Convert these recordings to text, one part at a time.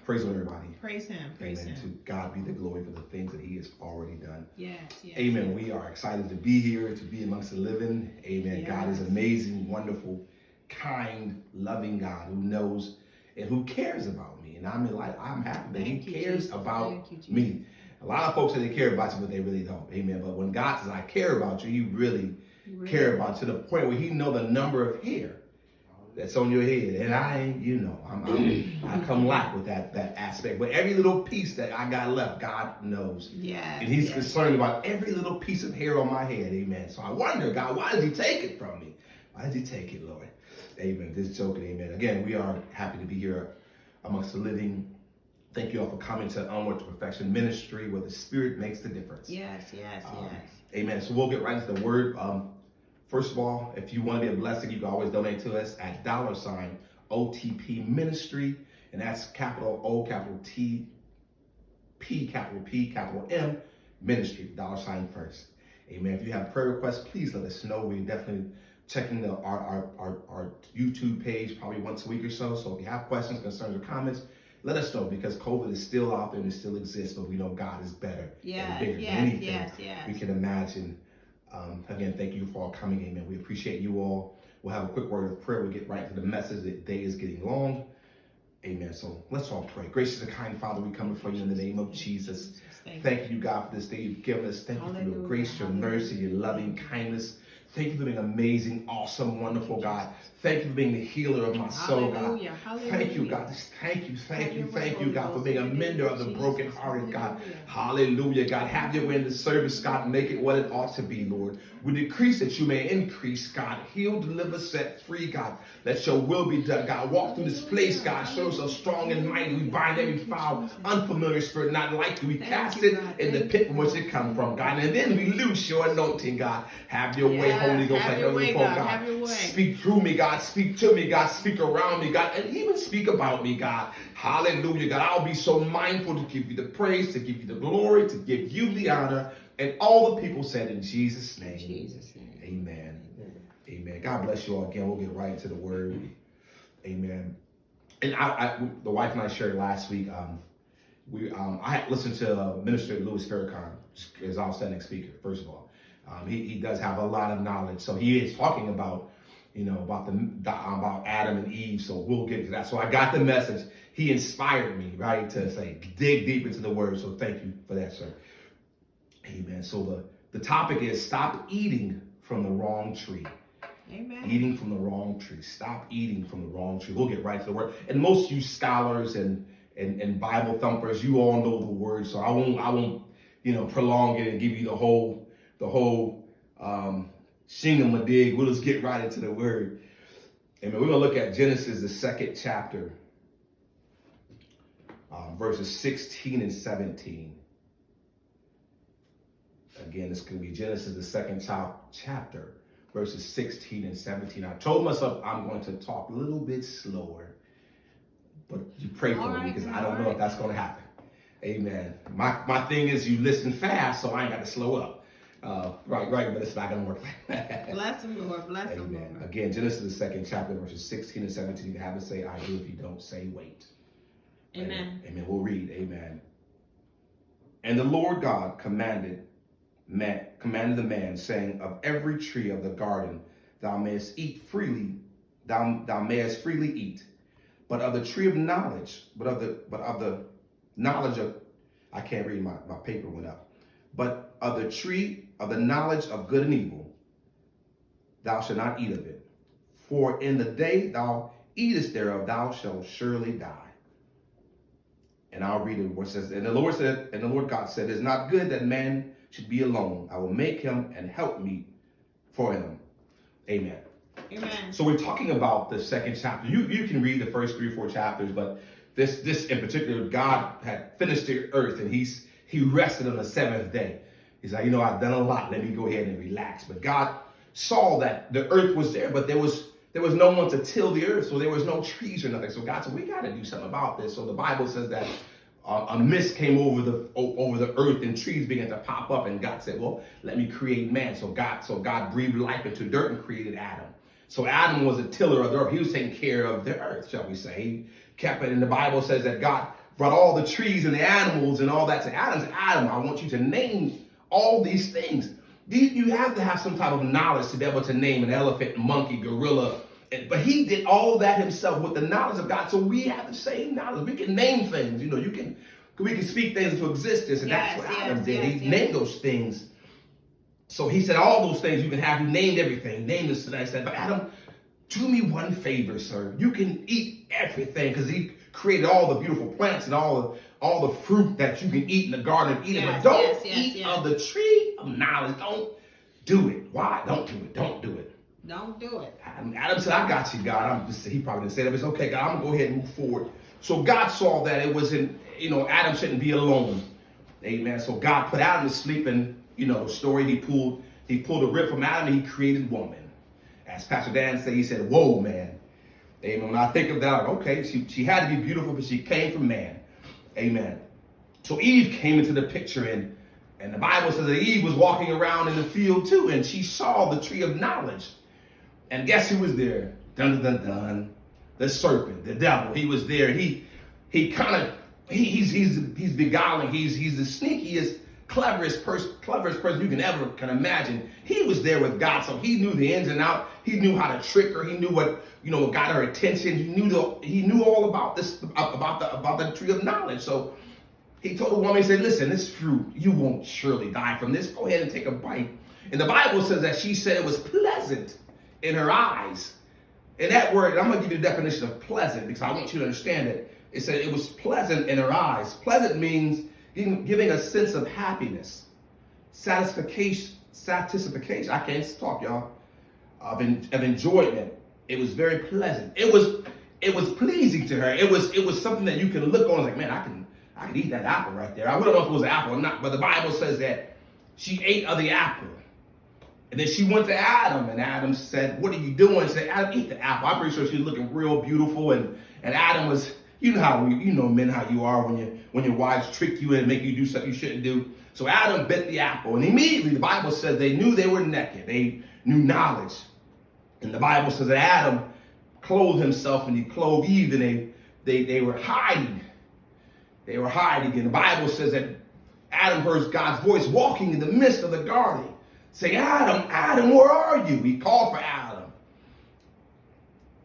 Praise the Lord, everybody. Praise him. Praise Amen. him. To God be the glory for the things that he has already done. Yes, yes. Amen. We are excited to be here, to be amongst the living. Amen. Yes. God is amazing, wonderful, kind, loving God who knows and who cares about me. And I'm happy that he cares about me. A lot of folks say they care about you, but they really don't. Amen. But when God says, I care about you, he really care about you to the point where he know the number of hair that's on your head. And I ain't, I come lack with that aspect. But every little piece that I got left, God knows. Yeah. And he's concerned about every little piece of hair on my head. Amen. So I wonder, God, why did he take it from me? Why did he take it, Lord? Amen. Just joking. Amen. Again, we are happy to be here amongst the living. Thank you all for coming to Onward to Perfection Ministry, where the Spirit makes the difference. Yes, yes, yes. Amen. So we'll get right into the word. First of all, if you want to be a blessing, you can always donate to us at $OTP Ministry. And that's capital O, capital T, P, capital M, Ministry, $ first. Amen. If you have prayer requests, please let us know. We're definitely checking our YouTube page probably once a week or so. So if you have questions, concerns, or comments, let us know, because COVID is still out there and it still exists, but we know God is better and bigger than anything we can imagine. Again, thank you for all coming. Amen. We appreciate you all. We'll have a quick word of prayer. We'll get right to the message. The day is getting long. Amen. So let's all pray. Gracious and kind Father, we come before you in the name of Jesus. Thank you, God, for this day you've given us. Thank you for your grace, your mercy, your loving kindness. Thank you for being amazing, awesome, wonderful, God. Thank you for being the healer of my soul, God. Thank you, God. Thank you, God, for being a mender of the brokenhearted, God. Hallelujah, God. Have your way in the service, God. Make it what it ought to be, Lord. We decrease that you may increase, God. Heal, deliver, set free, God. Let your will be done, God. Walk through this place, God. Show yourself strong and mighty. We bind every foul, unfamiliar spirit, not like you. We cast it in the pit from which it comes from, God. And then we loose your anointing, God. Have your way, Holy Ghost, like never before, God. Speak through me, God. Speak to me, God. Speak around me, God. And even speak about me, God. Hallelujah, God. I'll be so mindful to give you the praise, to give you the glory, to give you the honor. And all the people said in Jesus' name. Amen. Amen. God bless you all again. We'll get right into the word. Amen. And the wife and I shared last week. I had listened to Minister Louis Farrakhan, his outstanding speaker. First of all, he does have a lot of knowledge. So he is talking about, about Adam and Eve. So we'll get to that. So I got the message. He inspired me, right, to say dig deep into the word. So thank you for that, sir. Amen. So the topic is stop eating from the wrong tree. Amen. Eating from the wrong tree. Stop eating from the wrong tree. We'll get right to the word. And most of you scholars and Bible thumpers, you all know the word. So I won't prolong it and give you the whole shingamadig. We'll just get right into the word. Amen. We're going to look at Genesis, the second chapter, verses 16 and 17. Again, this could be Genesis, the second chapter, verses 16 and 17. I told myself I'm going to talk a little bit slower, but you pray for me, because I don't know if that's going to happen. Amen. My thing is you listen fast, so I ain't got to slow up. Right, but it's not going to work like that. Bless him, Lord. Bless him, Lord. Again, Genesis, the second chapter, verses 16 and 17. You can have it say, I do. If you don't, say, wait. Amen. Amen. We'll read. Amen. And the Lord God commanded the man, saying, of every tree of the garden thou mayest eat freely, thou mayest freely eat, but of the tree of knowledge, but of the knowledge of, I can't read, my paper went up, but of the tree of the knowledge of good and evil, thou shalt not eat of it. For in the day thou eatest thereof, thou shalt surely die. And I'll read it, what says, and the Lord God said, it is not good that man should be alone. I will make him and help me for him. Amen. Amen. So we're talking about the second chapter. You can read the first 3 or 4 chapters, but this in particular, God had finished the earth and he rested on the 7th day. He's like, I've done a lot. Let me go ahead and relax. But God saw that the earth was there, but there was no one to till the earth, so there was no trees or nothing. So God said, we got to do something about this. So the Bible says that a mist came over the earth and trees began to pop up, and God said, well, let me create man. So God breathed life into dirt and created Adam. So Adam was a tiller of the earth. He was taking care of the earth, shall we say. He kept it. And the Bible says that God brought all the trees and the animals and all that to Adam. Said, Adam, I want you to name all these things. You have to have some type of knowledge to be able to name an elephant, monkey, gorilla. But he did all that himself with the knowledge of God. So we have the same knowledge. We can name things. You know, we can speak things into existence. And that's what Adam did. He named those things. So he said all those things you can have. He named everything. He named this. And I said, but Adam, do me one favor, sir. You can eat everything, because he created all the beautiful plants and all the fruit that you can eat in the Garden of Eden. But don't eat of the tree of knowledge. Don't do it. Why? Don't do it. Don't do it. Don't do it. Adam said, I got you, God. He probably didn't say that, but it's okay, God. I'm going to go ahead and move forward. So God saw that it wasn't, Adam shouldn't be alone. Amen. So God put Adam to sleep, and, the story, he pulled a rib from Adam, and he created woman. As Pastor Dan said, he said, whoa, man. Amen. When I think of that, I'm like, okay, she had to be beautiful, but she came from man. Amen. So Eve came into the picture, and the Bible says that Eve was walking around in the field too, and she saw the tree of knowledge. And guess who was there? Dun, dun, dun, dun. The serpent, the devil. He was there. He's beguiling. He's the sneakiest, cleverest person you can imagine. He was there with God, so he knew the ins and outs. He knew how to trick her. He knew what got her attention. He knew all about this, about the tree of knowledge. So he told the woman, he said, listen, this fruit, you won't surely die from this. Go ahead and take a bite. And the Bible says that she said it was pleasant in her eyes. And that word, I'm going to give you the definition of pleasant, because I want you to understand it. It said it was pleasant in her eyes. Pleasant means giving a sense of happiness, satisfaction. I can't talk, y'all. Of enjoyment. It was very pleasant. It was pleasing to her. It was something that you can look on, like, man, I can eat that apple right there. I don't know if it was an apple or not, but the Bible says that she ate of the apple. And then she went to Adam, and Adam said, what are you doing? She said, Adam, eat the apple. I'm pretty sure she was looking real beautiful. And Adam was, men, how you are when your wives trick you and make you do something you shouldn't do. So Adam bit the apple, and immediately the Bible says they knew they were naked. They knew knowledge. And the Bible says that Adam clothed himself and he clothed Eve, and they were hiding. They were hiding. And the Bible says that Adam heard God's voice walking in the midst of the garden, saying, Adam, where are you? He called for Adam.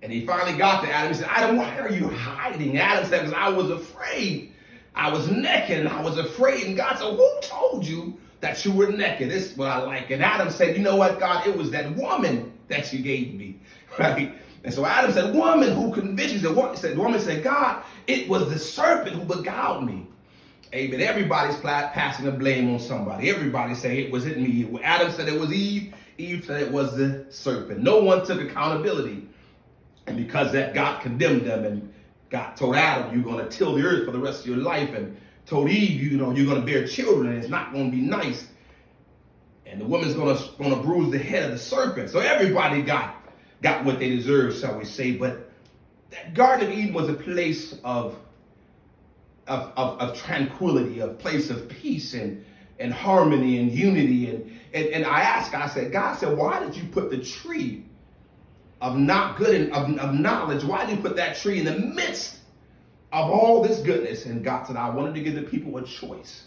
And he finally got to Adam. He said, Adam, why are you hiding? Adam said, because I was afraid. I was naked and I was afraid. And God said, who told you that you were naked? This is what I like. And Adam said, you know what, God? It was that woman that you gave me. Right? And so Adam said, woman, who convinced you? The woman said, God, it was the serpent who beguiled me. Amen. Everybody's passing the blame on somebody. Everybody say it wasn't me. Adam said it was Eve. Eve said it was the serpent. No one took accountability. And because that, God condemned them, and God told Adam, you're going to till the earth for the rest of your life, and told Eve, you're going to bear children, and it's not going to be nice. And the woman's going to bruise the head of the serpent. So everybody got what they deserved, shall we say. But that Garden of Eden was a place of tranquility, a place of peace and harmony and unity. And I said, God said, why did you put the tree of not good and of knowledge? Why did you put that tree in the midst of all this goodness? And God said, I wanted to give the people a choice.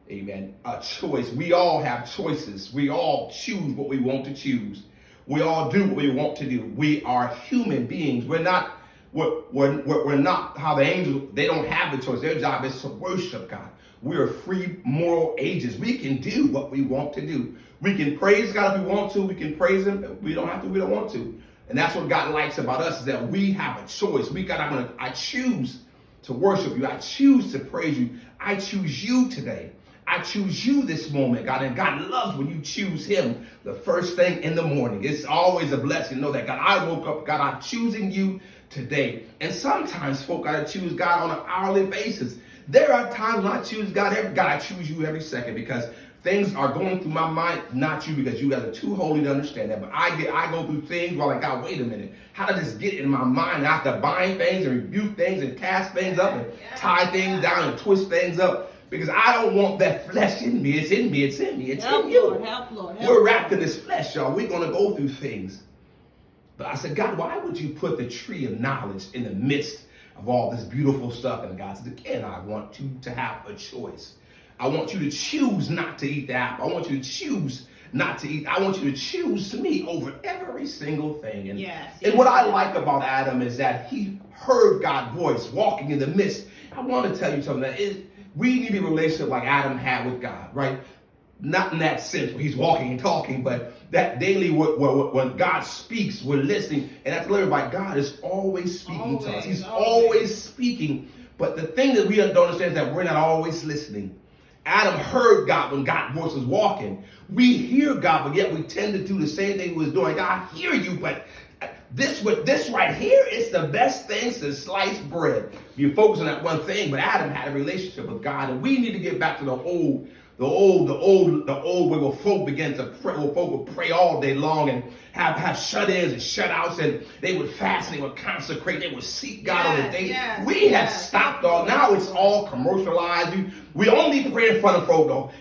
Amen. A choice. We all have choices. We all choose what we want to choose. We all do what we want to do. We are human beings. We're not how the angels, they don't have the choice. Their job is to worship God. We are free moral agents. We can do what we want to do. We can praise God if we want to. We can praise him. If we don't have to, we don't want to. And that's what God likes about us, is that we have a choice. I choose to worship you. I choose to praise you. I choose you today. I choose you this moment, God. And God loves when you choose him the first thing in the morning. It's always a blessing to know that, God, I woke up, God, I'm choosing you today. And sometimes folk got to choose God on an hourly basis. There are times when I choose God, I choose you every second, because things are going through my mind, not you, because you guys are too holy to understand that. But I go through things while like, God, wait a minute. How did this get in my mind? I have to bind things and rebuke things and cast things up and tie things down and twist things up, because I don't want that flesh in me. It's in me. It's in me. It's in you. Lord, help, Lord. We're wrapped in this flesh, y'all. We're going to go through things. But I said, God, why would you put the tree of knowledge in the midst of all this beautiful stuff. And God said, again, I want you to have a choice. I want you to choose not to eat the apple. I want you to choose not to eat. I want you to choose me over every single thing. And, and what I like about Adam is that he heard God's voice walking in the midst. I want to tell you something, that we need a relationship like Adam had with God, right? Not in that sense where he's walking and talking, but that daily when God speaks, we're listening. And that's literally by God is always speaking to us. He's always speaking. But the thing that we don't understand is that we're not always listening. Adam heard God when God's voice was walking. We hear God, but yet we tend to do the same thing he was doing. God, I hear you, but this right here is the best thing since sliced bread. You focus on that one thing, but Adam had a relationship with God, and we need to get back to the old where folk began to pray. Where folk would pray all day long and have shut-ins and shut-outs, and they would fast, and they would consecrate, they would seek God on the day. We have stopped all. Now it's all commercialized. We only pray in front of folk. Oh,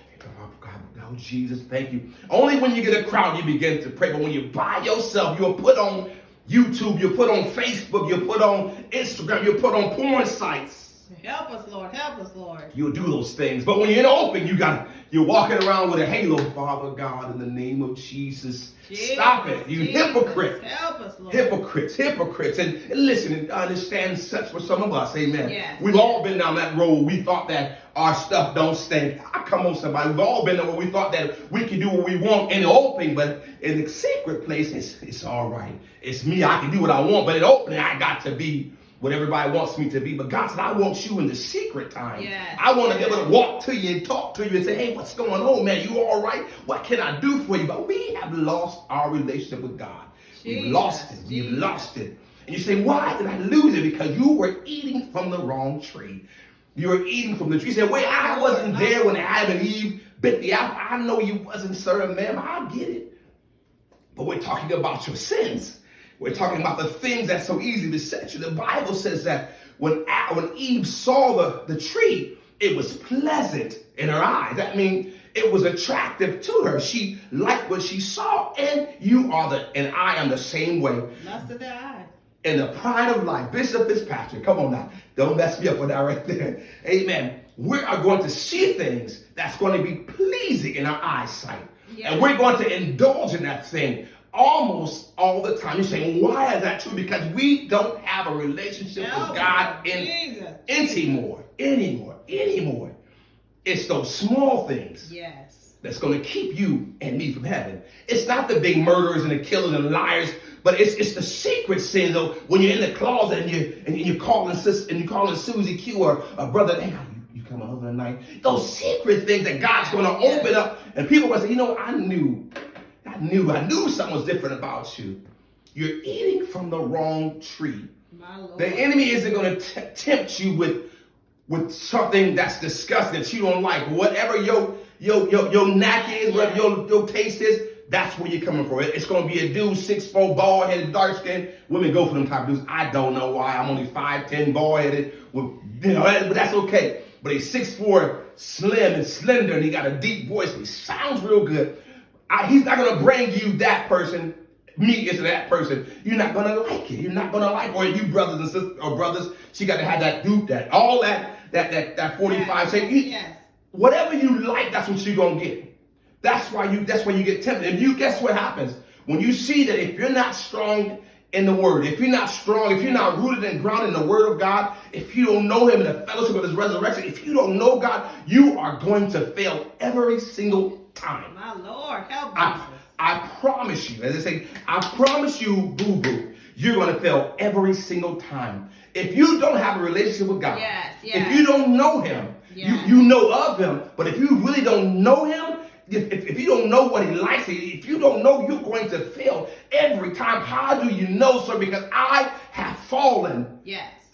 Jesus, thank you. Only when you get a crowd you begin to pray. But when you're by yourself, you'll put on YouTube, you'll put on Facebook, you'll put on Instagram, you'll put on porn sites. Help us, Lord. Help us, Lord. You'll do those things. But when you're in the open, you're walking around with a halo. Father God, in the name of Jesus, stop it. You hypocrite. Help us, Lord. Hypocrites. And listen, and understand such for some of us. Amen. We've all been down that road. We thought that our stuff don't stink. Come on, somebody. We've all been there where we thought that we can do what we want in the open, but in the secret place, it's all right. It's me. I can do what I want. But in the open, I got to be what everybody wants me to be. But God said, I want you in the secret time. I want to be able to walk to you and talk to you and say, hey, what's going on, man? You all right? What can I do for you? But we have lost our relationship with God. We've lost it. We've lost it. And you say, why did I lose it? Because you were eating from the wrong tree. You were eating from the tree. You said, wait, I wasn't there when Adam and Eve bit the apple. I know you wasn't, sir, ma'am. I get it. But we're talking about your sins. We're talking about the things that's so easy to set you. The Bible says that when Eve saw the tree, it was pleasant in her eyes. That means it was attractive to her. She liked what she saw. And and I am the same way. Lust of the eye. In the pride of life. Bishop Fitzpatrick, come on now. Don't mess me up with that right there. Amen. We are going to see things that's going to be pleasing in our eyesight. And we're going to indulge in that thing almost all the time. You're saying, why is that true? Because we don't have a relationship with God anymore. It's those small things that's going to keep you and me from heaven. It's not the big murderers and the killers and the liars, but it's the secret sins. Though, when you're in the closet and you're calling Susie Q or a brother, hey, you coming over tonight? Those secret things that God's going to open up, and people will say, you know, I knew something was different about you. You're eating from the wrong tree. The enemy isn't going to tempt you with something that's disgusting that you don't like. Whatever your knack is, whatever your taste is, that's where you're coming from. It's going to be a dude, 6'4", bald-headed, dark-skinned. Women go for them type of dudes. I don't know why. I'm only 5'10", bald-headed. But that's okay. But he's 6'4", slim and slender, and he got a deep voice. He sounds real good. He's not going to bring you that person, me into that person. You're not going to like it. You're not going to like it. Or you brothers and sisters or brothers, she got to have that dupe, that 45 shape. Whatever you like, that's what you're going to get. That's why you get tempted. And guess what happens? When you see that if you're not strong in the word, if you're not strong, if you're not rooted and grounded in the word of God, if you don't know him in the fellowship of his resurrection, if you don't know God, you are going to fail every single time. My Lord, help me. I promise you, as I say, I promise you, boo-boo, you're going to fail every single time. If you don't have a relationship with God, if you don't know him, you know of him, but if you really don't know him, if you don't know what he likes, if you don't know, you're going to fail every time. How do you know, sir? Because I have fallen.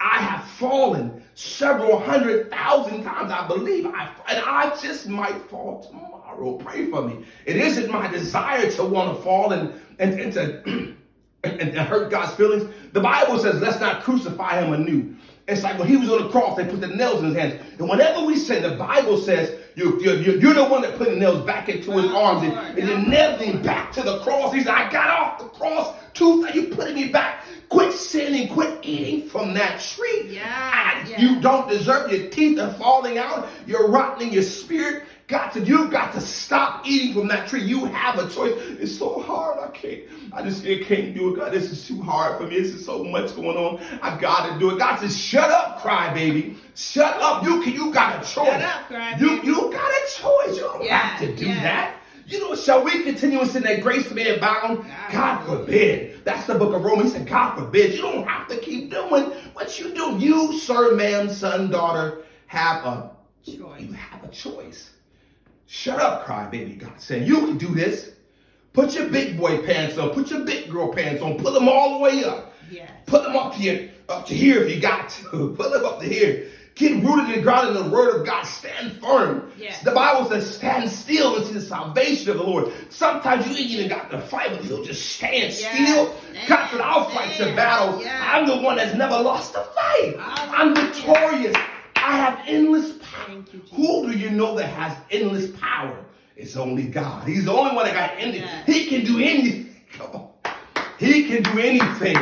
I have fallen several 100,000 times, I believe. And I just might fall tomorrow. Pray for me. It isn't my desire to want to fall and to and hurt God's feelings. The Bible says, let's not crucify him anew. It's like when he was on the cross, they put the nails in his hands. And whenever we sin, the Bible says, You're the one that put the nails back into his arms and you nailed him back to the cross. He said, I got off the cross. You putting me back. Quit sinning. Quit eating from that tree. You don't deserve. Your teeth are falling out. You're rotting your spirit. You've got to stop eating from that tree. You have a choice. It's so hard. I just can't do it. God, this is too hard for me. This is so much going on. I got to do it. God says, shut up, crybaby. Shut up. You got a choice. Shut up, crybaby. You got a choice. You don't have to do that. You know, shall we continue in sin that grace may abound? God forbid. That's the book of Romans. He said, God forbid. You don't have to keep doing what you do. You, sir, ma'am, son, daughter, have a choice. You have a choice. Shut up, crybaby. God said, you can do this. Put your big boy pants on. Put your big girl pants on. Put them all the way up. Yes. Put them up to here if you got to. Put them up to here. Get rooted and grounded in the word of God. Stand firm. Yes. The Bible says stand still and see the salvation of the Lord. Sometimes you ain't even got to fight, but you'll just stand still. God said, I'll fight your battles. I'm the one that's never lost a fight. I'm victorious. I have endless power. Who do you know that has endless power? It's only God. He's the only one that got endless. He can do anything. Come on. He can do anything.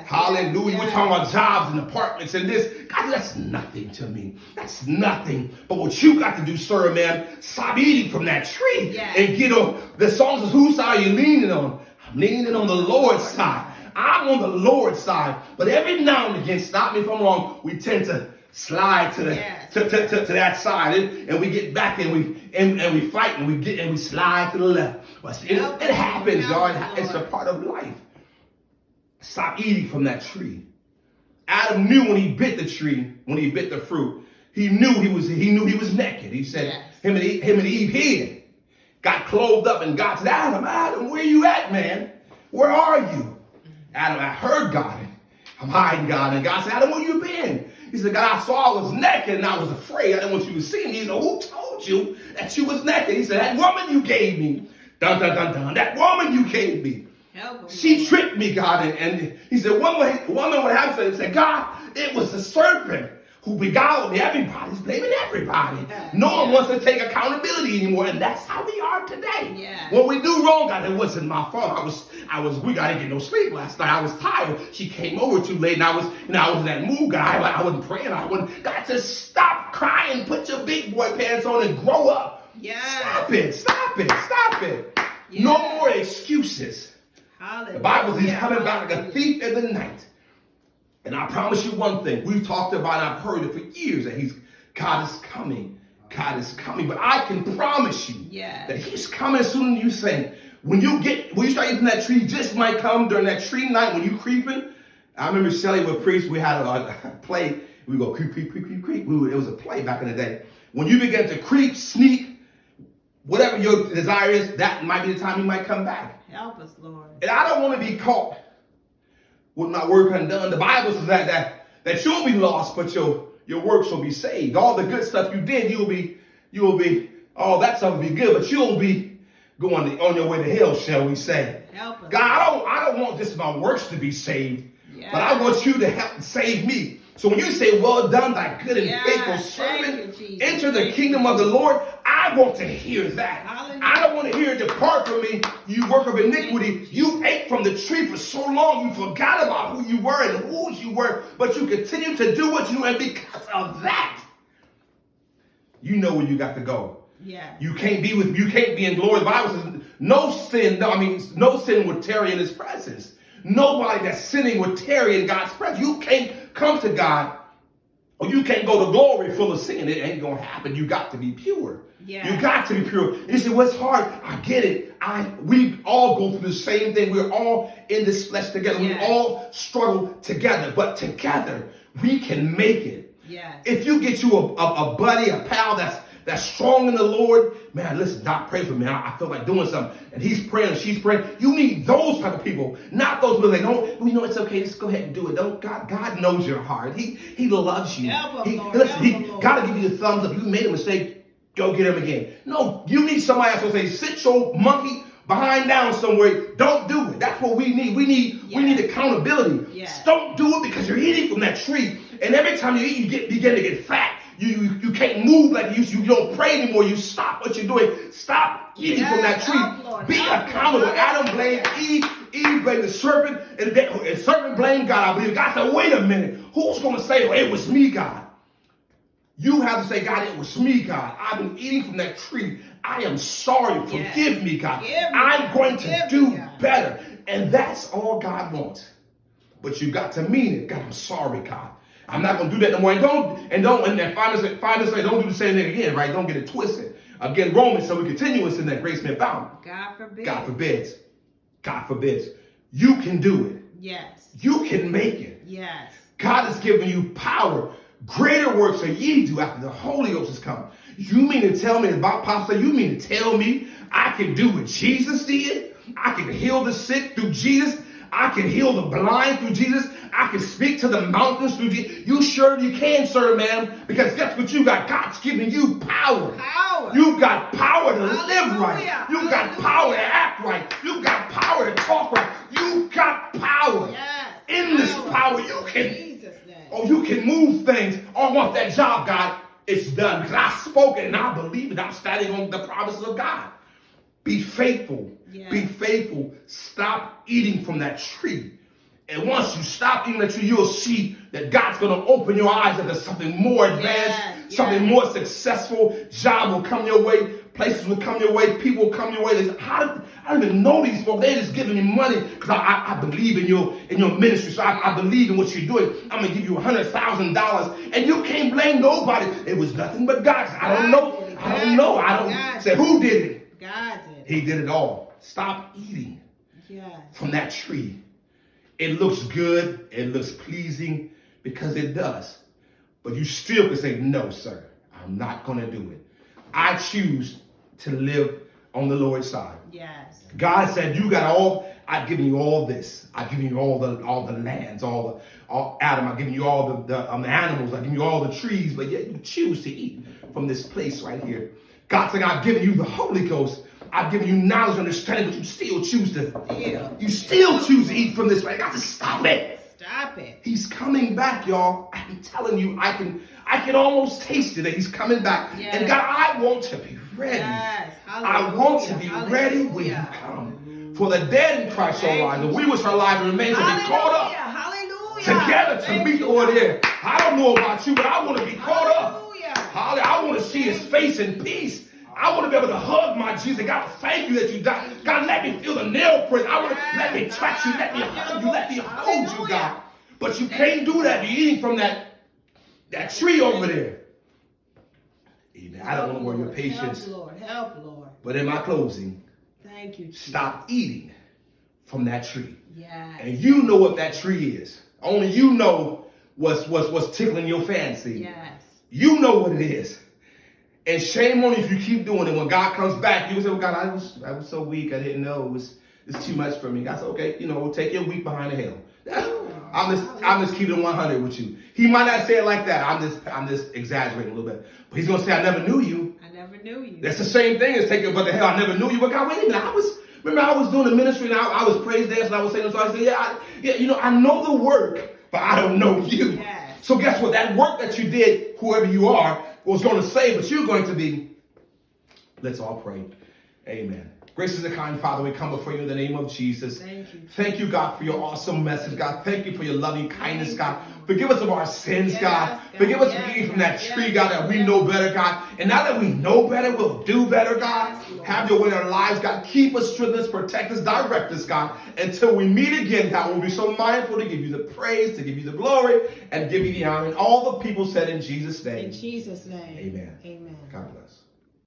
Hallelujah. We're talking about jobs and apartments and this. God, that's nothing to me. That's nothing. But what you got to do, sir, man, stop eating from that tree and get on. The song says, whose side are you leaning on? I'm leaning on the Lord's side. I'm on the Lord's side. But every now and again, stop me if I'm wrong, we tend to slide to that side and we get back and we fight and we slide to the left. But it happens, y'all. It's a part of life. Stop eating from that tree. Adam knew when he bit the tree, when he bit the fruit, he knew he was naked. He said, him and Eve hid, got clothed up, and God said, Adam, where you at, man? Where are you? Adam, I heard God. I'm hiding, God. And God said, Adam, where you been? He said, God, I saw I was naked and I was afraid. I didn't want you to see me. He said, who told you that you was naked? He said, that woman you gave me. Dun, dun, dun, dun. That woman you gave me. She tricked me, God. And he said, woman would have said, God, it was the serpent who beguiled me. Everybody's blaming everybody. No one wants to take accountability anymore. And that's how we are today. When we do wrong, God, it wasn't my fault. I didn't get no sleep last night. I was tired. She came over too late and I was in that mood, God. I wasn't praying. God said, stop crying. Put your big boy pants on and grow up. Stop it. No more excuses. The Bible says he's coming back like a thief in the night. And I promise you one thing. We've talked about it. I've heard it for years that God is coming. God is coming. But I can promise you that he's coming as soon as you say. When you start eating that tree, just might come during that tree night when you creeping. I remember Shelly would preach. We had a play. We go creep. It was a play back in the day. When you begin to creep, sneak, whatever your desire is, that might be the time you might come back. Help us, Lord. And I don't want to be caught with my work undone. The Bible says that you'll be lost, but your work shall be saved. All the good stuff you did, you'll be all that stuff will be good, but you'll be going on your way to hell, shall we say? Help us. God, I don't want just my works to be saved, but I want you to help save me. So when you say, well done, thy good and faithful servant, enter the kingdom of the Lord, I want to hear that. Hallelujah. I don't want to hear, depart from me, you work of iniquity. You ate from the tree for so long, you forgot about who you were and whose you were, but you continue to do what you do, and because of that, you know where you got to go. You can't be in glory. The Bible says no sin would tarry in his presence. Nobody that's sinning would tarry in God's presence. You can't come to God, or you can't go to glory full of sin. It ain't going to happen. You got to be pure. You got to be pure. You say, what's hard? I get it. We all go through the same thing. We're all in this flesh together. We all struggle together. But together, we can make it. If you get you a buddy, a pal that's strong in the Lord, man, listen, Doc, pray for me. I feel like doing something. And he's praying and she's praying. You need those type of people, not those people that don't, we know it's okay, just go ahead and do it. God knows your heart. He loves you. God will give you the thumbs up. You made a mistake, go get him again. No, you need somebody else to say, sit your monkey behind down somewhere. Don't do it. That's what we need. We need accountability. Don't do it because you're eating from that tree. And every time you eat, you begin to get fat. You can't move like you used to. You don't pray anymore. You stop what you're doing. Stop eating from that tree. Be accountable. Adam blamed Eve. Eve blamed the serpent. And the serpent blamed God. I believe God said, wait a minute. Who's going to say, well, it was me, God? You have to say, God, it was me, God. I've been eating from that tree. I am sorry. Forgive me, God. I'm going to do better. And that's all God wants. But you got to mean it. God, I'm sorry, God. I'm not going to do that no more. And finally say, don't do the same thing again, right? Don't get it twisted. Again, Romans, so we continue in that grace men bound. God forbid. God forbids. God forbids. You can do it. Yes. You can make it. Yes. God has given you power. Greater works shall ye do after the Holy Ghost has come. You mean to tell me, about Pastor, you mean to tell me I can do what Jesus did? I can heal the sick through Jesus. I can heal the blind through Jesus. I can speak to the mountains through Jesus. You sure you can, sir, ma'am. Because guess what you got? God's giving you power. You've got power to live right. You've got power to act right. You've got power to talk right. You've got power. In this power, you can. Oh, you can move things. Oh, I want that job, God. It's done. Because I spoke it and I believe it. I'm standing on the promises of God. Be faithful. Be faithful. Stop eating from that tree. And once you stop eating that tree, you'll see that God's going to open your eyes that there's something more advanced, something more successful. Job will come your way. Places will come your way. People will come your way. I don't even know these folks. They're just giving me money because I believe in your ministry. So I believe in what you're doing. I'm going to give you $100,000. And you can't blame nobody. It was nothing but God. I don't know. I don't say who did it. God did it. He did it all. Stop eating from that tree. It looks good. It looks pleasing because it does. But you still can say, no, sir, I'm not going to do it. I choose to live on the Lord's side. Yes. God said, you got all, I've given you all this. I've given you all the lands, all Adam, I've given you all the animals, I've given you all the trees, but yet you choose to eat from this place right here. God said, I've given you the Holy Ghost. I've given you knowledge and understanding, but you still choose to. You still choose to eat from this way. God said, stop it. Stop it. He's coming back, y'all. I'm telling you, I can almost taste it that he's coming back. Yes. And God, I want to be ready. Yes. I want to be ready when you come. For the dead in Christ shall rise, and we which are alive and remain to be caught up together to meet the Lord there. I don't know about you, but I want to be caught up. I want to see his face in peace. I want to be able to hug my Jesus. God, thank you that you died. God, let me feel the nail print. I want to let me touch you. Let me hug you. Let me hold you, God. But you can't do that. You're eating from that tree over there. Amen. I don't know where your patience. Help, Lord. Help, Lord. But in my closing, thank you, Jesus. Stop eating from that tree. Yes. And you know what that tree is. Only you know what's tickling your fancy. Yes. You know what it is. And shame on you if you keep doing it. When God comes back, you will say, well, God, I was so weak. I didn't know. It's too much for me. God said, okay, we'll take your week behind the hill. I'm just keeping 100 with you. He might not say it like that. I'm just exaggerating a little bit. But he's going to say, I never knew you. I never knew you. That's the same thing as taking but the hell. I never knew you. But God, wait a minute. I was doing the ministry and I was praise dancing and I was saying, so I said, I know the work, but I don't know you. Yes. So guess what? That work that you did, whoever you are, was going to say, but you're going to be. Let's all pray. Amen. Gracious and kind Father, we come before you in the name of Jesus. Thank you. Thank you, God, for your awesome message, God. Thank you for your loving kindness, God. Forgive us of our sins, God. Forgive us for eating from that tree, God, that we know better, God. And now that we know better, we'll do better, God. Have your way in our lives, God. Keep us, strengthen us, protect us, direct us, God. Until we meet again, God, we'll be so mindful to give you the praise, to give you the glory, and give you the honor. And all the people said in Jesus' name. In Jesus' name. Amen. Amen.